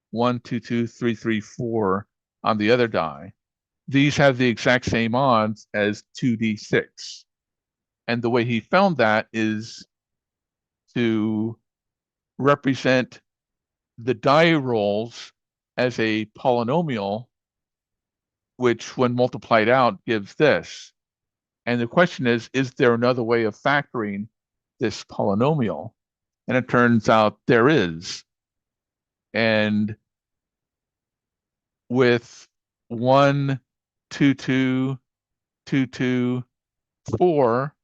1, 2, 2, 3, 3, 4 on the other die. These have the exact same odds as 2d6. And the way he found that is to represent the die rolls as a polynomial, which when multiplied out gives this. And the question is there another way of factoring this polynomial? And it turns out there is. And with 1, 2, 2, 2, 2, 4,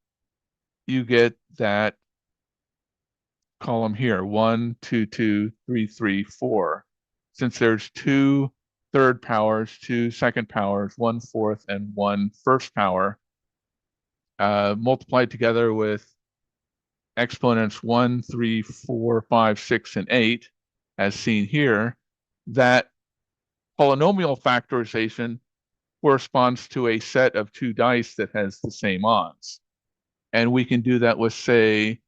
you get that column here, 1, 2, 2, 3, 3, 4. Since there's 2 third powers, 2 second powers, 1 fourth, and 1 first power, multiplied together with exponents 1, 3, 4, 5, 6, and 8, as seen here, that polynomial factorization corresponds to a set of two dice that has the same odds. And we can do that with, say,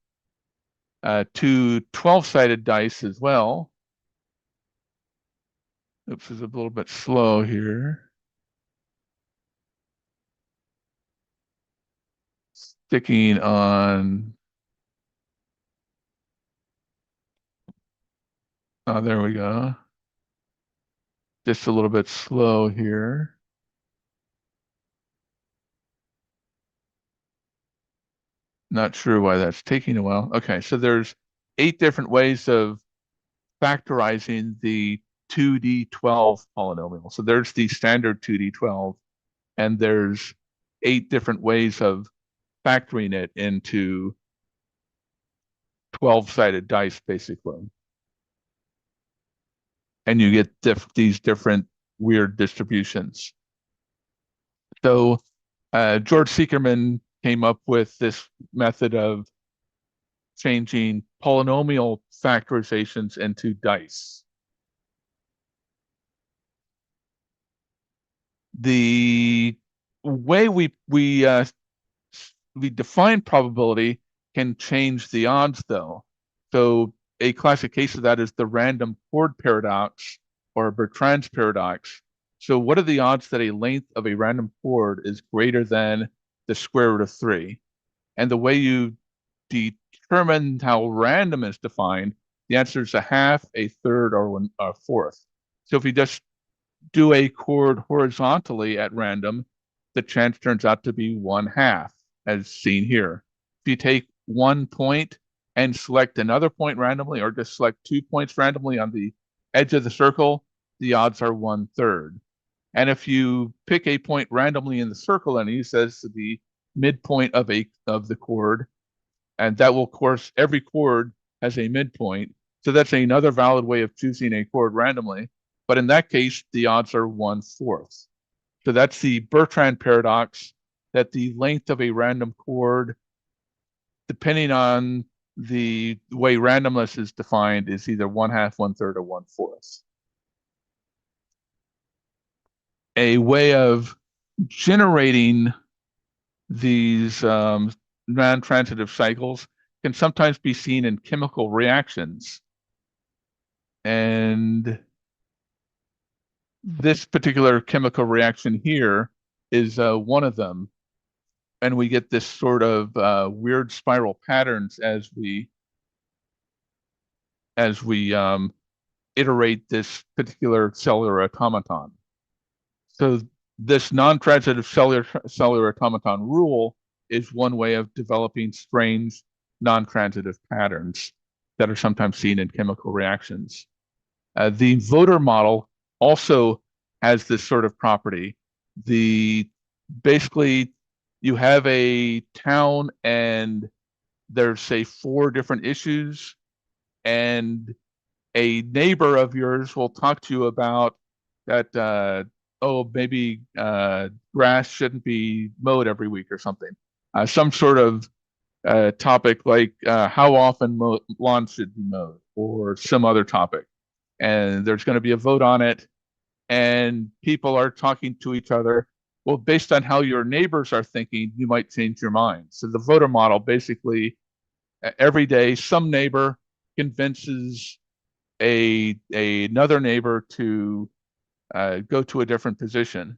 two 12-sided dice as well. Oops, it's a little bit slow here. Sticking on, oh, there we go. Just a little bit slow here. Not sure why that's taking a while. Okay, so there's 8 different ways of factorizing the 2D12 polynomial. So there's the standard 2D12, and there's 8 different ways of factoring it into 12-sided dice, basically. And you get these different weird distributions. So George Sicherman came up with this method of changing polynomial factorizations into dice. The way we define probability can change the odds, though. So a classic case of that is the random chord paradox, or Bertrand's paradox. So what are the odds that a length of a random chord is greater than the square root of 3? And the way you determine how random is defined, the answer is a half, a third, or a fourth. So if you just do a chord horizontally at random, the chance turns out to be 1/2, as seen here. If you take 1 point and select another point randomly, or just select 2 points randomly on the edge of the circle, the odds are 1/3. And if you pick a point randomly in the circle and use as the midpoint of the chord, and that will, of course, every chord has a midpoint. So that's another valid way of choosing a chord randomly. But in that case, the odds are 1/4. So that's the Bertrand paradox, that the length of a random chord, depending on the way randomness is defined, is either 1/2, 1/3, or 1/4. A way of generating these non-transitive cycles can sometimes be seen in chemical reactions. And this particular chemical reaction here is one of them. And we get this sort of weird spiral patterns as we iterate this particular cellular automaton. So this non-transitive cellular automaton rule is one way of developing strange non-transitive patterns that are sometimes seen in chemical reactions. The voter model also has this sort of property. Basically, you have a town and there's, say, 4 different issues, and a neighbor of yours will talk to you about that, maybe grass shouldn't be mowed every week or something. Some sort of topic like how often lawns should be mowed, or some other topic. And there's going to be a vote on it, and people are talking to each other. Well, based on how your neighbors are thinking, you might change your mind. So the voter model, basically, every day some neighbor convinces another neighbor to go to a different position.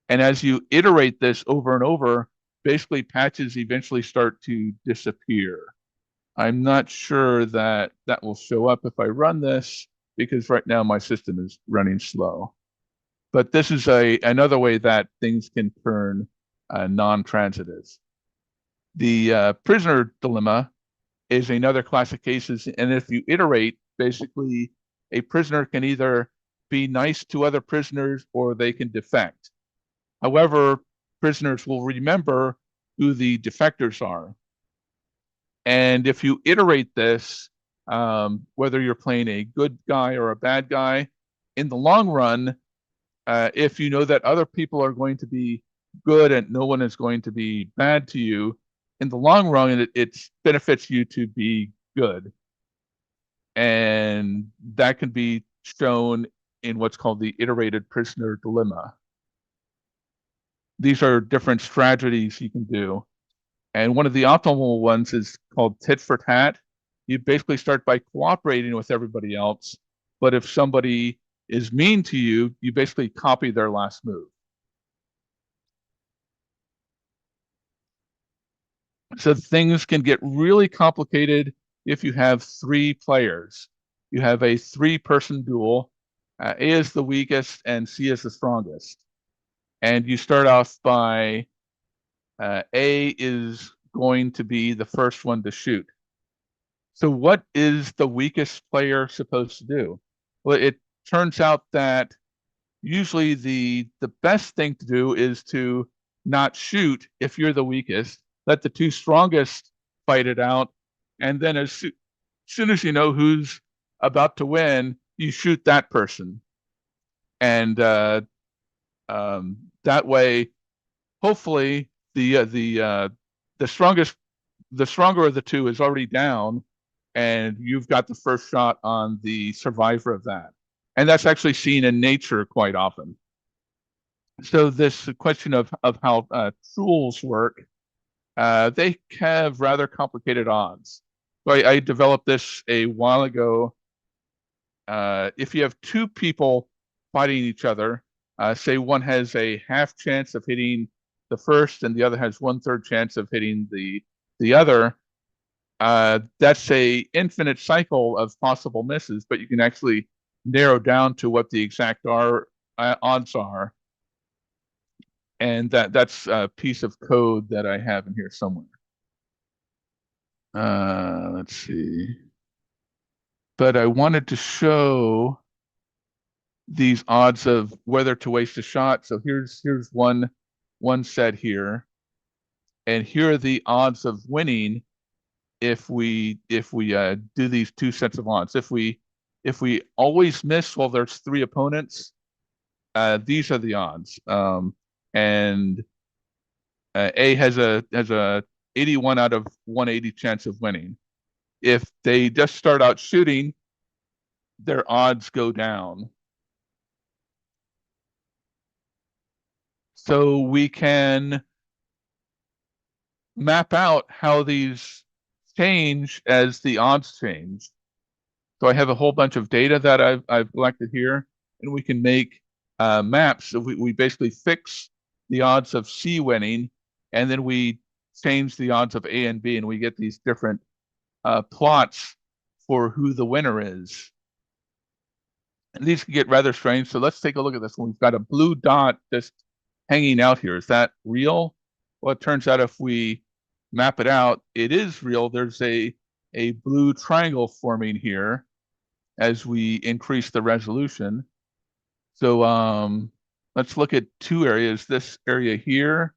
And as you iterate this over and over, basically patches eventually start to disappear. I'm not sure that will show up if I run this, because right now my system is running slow. But this is another way that things can turn non-transitive. The prisoner dilemma is another classic case, and if you iterate, basically a prisoner can either be nice to other prisoners or they can defect. However, prisoners will remember who the defectors are. And if you iterate this, whether you're playing a good guy or a bad guy, in the long run, if you know that other people are going to be good and no one is going to be bad to you, in the long run, it benefits you to be good. And that can be shown in what's called the iterated prisoner dilemma. These are different strategies you can do. And one of the optimal ones is called tit for tat. You basically start by cooperating with everybody else, but if somebody is mean to you, you basically copy their last move. So things can get really complicated if you have 3 players. You have a 3-person duel. A is the weakest and C is the strongest. And you start off by A is going to be the first one to shoot. So what is the weakest player supposed to do? Well, it turns out that usually the best thing to do is to not shoot if you're the weakest. Let the 2 strongest fight it out, and then as soon as you know who's about to win, you shoot that person, and that way, hopefully, the stronger of the 2 is already down, and you've got the first shot on the survivor of that. And that's actually seen in nature quite often. So this question of how tools work, they have rather complicated odds. So I developed this a while ago. If you have 2 people fighting each other, say one has a half chance of hitting the first and the other has 1/3 chance of hitting the other, that's a infinite cycle of possible misses, but you can actually narrow down to what the exact odds are. And that's a piece of code that I have in here somewhere. Let's see. But I wanted to show these odds of whether to waste a shot. So here's one set here, and here are the odds of winning if we do these 2 sets of odds. If we always miss while there's 3 opponents, these are the odds. And A has a 81 out of 180 chance of winning. If they just start out shooting, their odds go down. So we can map out how these change as the odds change. So I have a whole bunch of data that I've collected here, and we can make maps. So we basically fix the odds of C winning, and then we change the odds of A and B, and we get these different plots for who the winner is. And these can get rather strange. So let's take a look at this one. We've got a blue dot just hanging out here. Is that real? Well, it turns out if we map it out, it is real. There's a blue triangle forming here as we increase the resolution. So let's look at 2 areas. This area here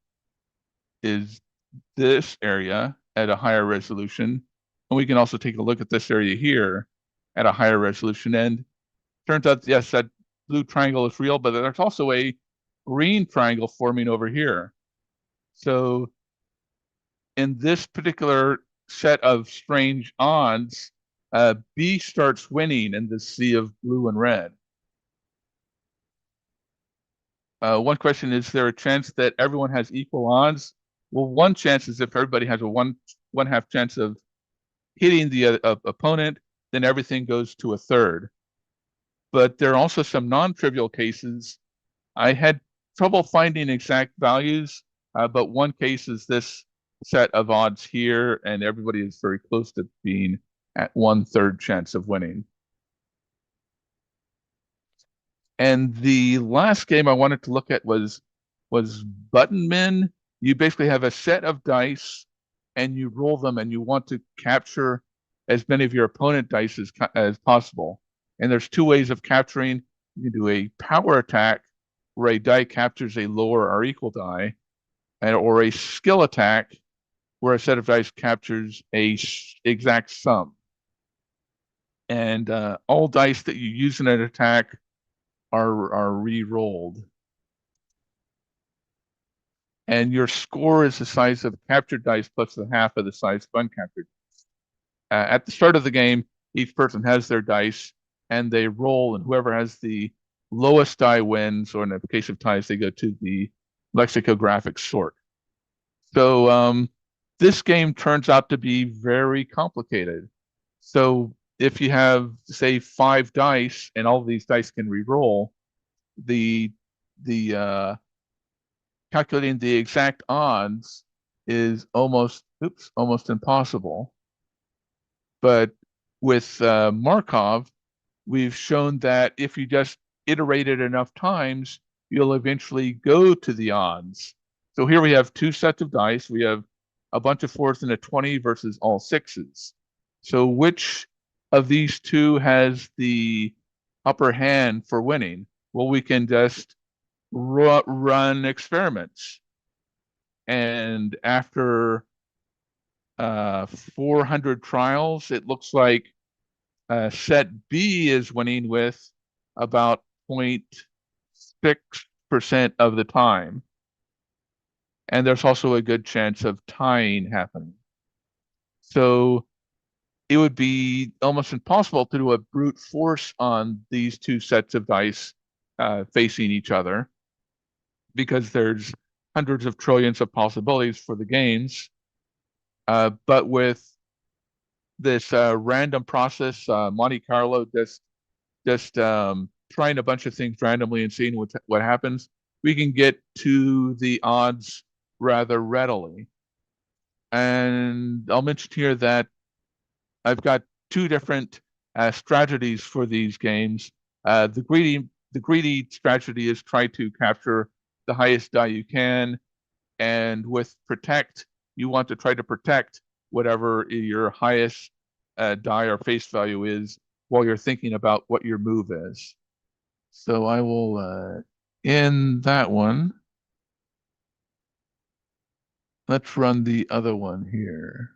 is this area at a higher resolution. And we can also take a look at this area here at a higher resolution. And turns out, yes, that blue triangle is real, but there's also a green triangle forming over here. So in this particular set of strange odds, B starts winning in the sea of blue and red. One question, is there a chance that everyone has equal odds? Well, one chance is if everybody has a one half chance of hitting the opponent, then everything goes to a third. But there are also some non-trivial cases. I had trouble finding exact values, but one case is this set of odds here, and everybody is very close to being at 1/3 chance of winning. And the last game I wanted to look at was button min. You basically have a set of dice, and you roll them, and you want to capture as many of your opponent dice as possible. And there's 2 ways of capturing. You can do a power attack, where a die captures a lower or equal die, or a skill attack, where a set of dice captures a exact sum. And all dice that you use in an attack are re-rolled. and your score is the size of captured dice plus the half of the size of uncaptured. At the start of the game, each person has their dice, and they roll, and whoever has the lowest die wins, or in the case of ties, they go to the lexicographic sort. So this game turns out to be very complicated. So if you have, say, 5 dice, and all of these dice can re-roll, the calculating the exact odds is almost impossible. But with Markov, we've shown that if you just iterate it enough times, you'll eventually go to the odds. So here we have 2 sets of dice. We have a bunch of 4s and a 20 versus all 6s. So which of these two has the upper hand for winning? Well, we can just run experiments. And after 400 trials, it looks like set B is winning with about 0.6% of the time. And there's also a good chance of tying happening. So it would be almost impossible to do a brute force on these 2 sets of dice facing each other, because there's hundreds of trillions of possibilities for the games. But with this random process, Monte Carlo, just trying a bunch of things randomly and seeing what happens, we can get to the odds rather readily. And I'll mention here that I've got 2 different strategies for these games. The greedy strategy is try to capture the highest die you can, and with protect, you want to try to protect whatever your highest die or face value is while you're thinking about what your move is. So I will end that one. Let's run the other one here.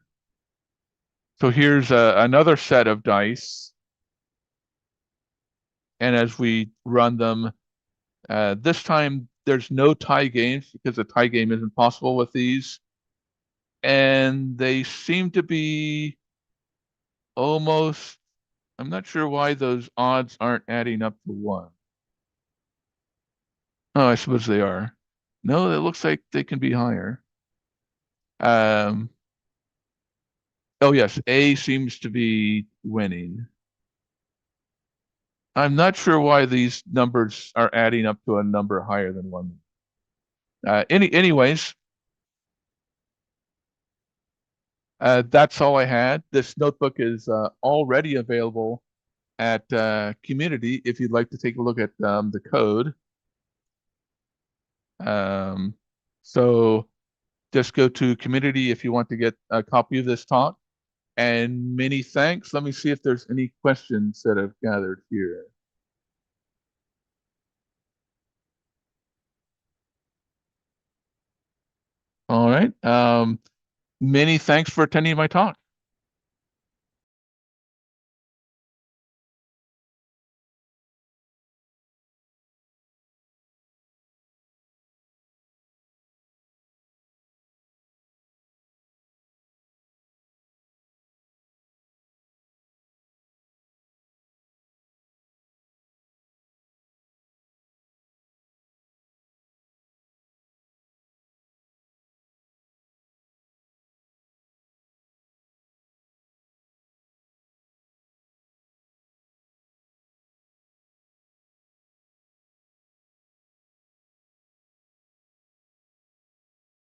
So here's another set of dice. And as we run them, this time there's no tie games, because a tie game isn't possible with these. And they seem to be almost, I'm not sure why those odds aren't adding up to 1. Oh, I suppose they are. No, it looks like they can be higher. Oh yes, A seems to be winning. I'm not sure why these numbers are adding up to a number higher than 1. Anyways, that's all I had. This notebook is already available at Community if you'd like to take a look at the code. So just go to Community if you want to get a copy of this talk. And many thanks. Let me see if there's any questions that I've gathered here. All right. Many thanks for attending my talk.